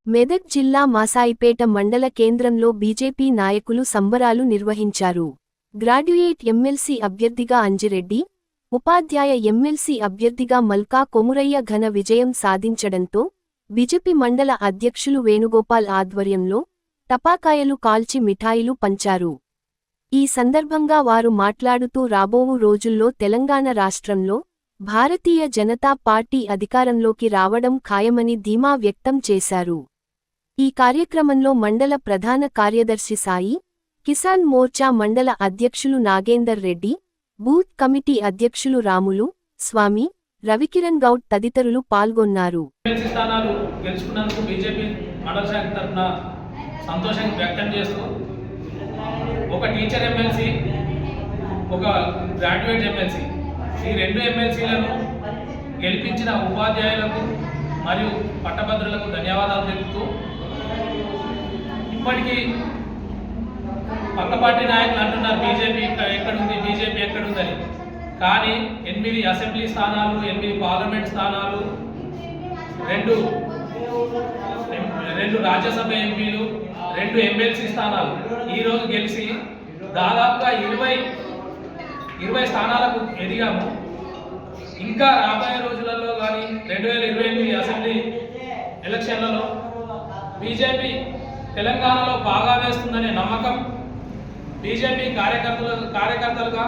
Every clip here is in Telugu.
మెదక్ జిల్లా మాసాయిపేట మండల కేంద్రంలో బీజేపీ నాయకులు సంబరాలు నిర్వహించారు. గ్రాడ్యుయేట్ ఎమ్మెల్సీ అభ్యర్థిగా అంజిరెడ్డి, ఉపాధ్యాయ ఎమ్మెల్సీ అభ్యర్థిగా మల్కా కొమురయ్య ఘన విజయం సాధించడంతో బీజేపీ మండల అధ్యక్షులు వేణుగోపాల్ ఆధ్వర్యంలో టపాకాయలు కాల్చి మిఠాయిలు పంచారు. ఈ సందర్భంగా వారు మాట్లాడుతూ రాబోవు రోజుల్లో తెలంగాణ రాష్ట్రంలో భారతీయ జనతా పార్టీ అధికారంలోకి రావడం ఖాయమని ధీమా వ్యక్తం చేశారు. ఈ కార్యక్రమంలో మండల ప్రధాన కార్యదర్శి సాయి, కిసాన్ మోర్చా మండల అధ్యక్షులు నాగేందర్ రెడ్డి, బూత్ కమిటీ అధ్యక్షులు రాములు, స్వామి, రవికిరణ్ గౌడ్ తదితరులు పాల్గొన్నారు. ఒక టీచర్ ఎమ్మెల్సీ, ఒక గ్రాడ్యుయేట్ ఎమ్మెల్సీ, ఈ రెండు ఎమ్మెల్సీలను గెలిపించిన ఉపాధ్యాయులకు మరియు పట్టభద్రులకు ధన్యవాదాలు తెలుపుతూ, ఇప్పటికీ పక్క పార్టీ నాయకులు అంటున్నారు బీజేపీ ఎక్కడుంది, బీజేపీ ఎక్కడుందని. కానీ 8 అసెంబ్లీ స్థానాలు, 8 పార్లమెంట్ స్థానాలు, రెండు రాజ్యసభ ఎంపీలు, 2 ఎమ్మెల్సీ స్థానాలు ఈరోజు గెలిచి దాదాపుగా 20 స్థానాలకు ఎదిగాము. ఇంకా రాబోయే రోజులలో కానీ 2028 అసెంబ్లీ ఎలక్షన్లలో బీజేపీ తెలంగాణలో బాగా వేస్తుందనే నమ్మకం బీజేపీ కార్యకర్తలుగా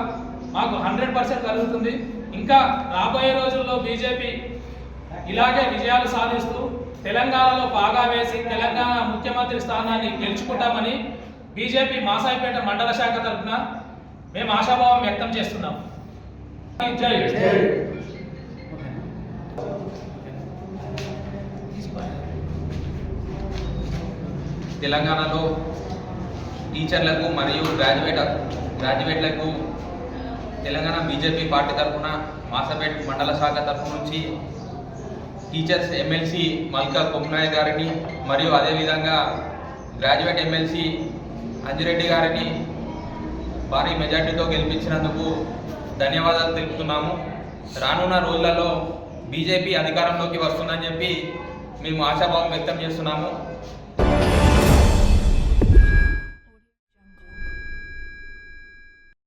మాకు 100% కలుగుతుంది. ఇంకా రాబోయే రోజుల్లో బీజేపీ ఇలాగే విజయాలు సాధిస్తూ తెలంగాణలో బాగా వేసి తెలంగాణ ముఖ్యమంత్రి స్థానాన్ని గెలుచుకుంటామని బీజేపీ మాసాయిపేట మండల శాఖ తరఫున మేము ఆశాభావం వ్యక్తం చేస్తున్నాం. జై తెలంగాణలో టీచర్లకు మరియు గ్రాడ్యుయేట్లకు తెలంగాణ బీజేపీ పార్టీ తరఫున మాసాయిపేట మండల శాఖ తరఫు నుంచి టీచర్స్ ఎమ్మెల్సీ మల్కా కొమురయ్య గారిని మరియు అదేవిధంగా గ్రాడ్యుయేట్ ఎమ్మెల్సీ అంజిరెడ్డి గారిని భారీ మెజార్టీతో గెలిపించినందుకు ధన్యవాదాలు తెలుపుతున్నాము. రానున్న రోజులలో బీజేపీ అధికారంలోకి వస్తుందని చెప్పి మేము ఆశాభావం వ్యక్తం చేస్తున్నాము.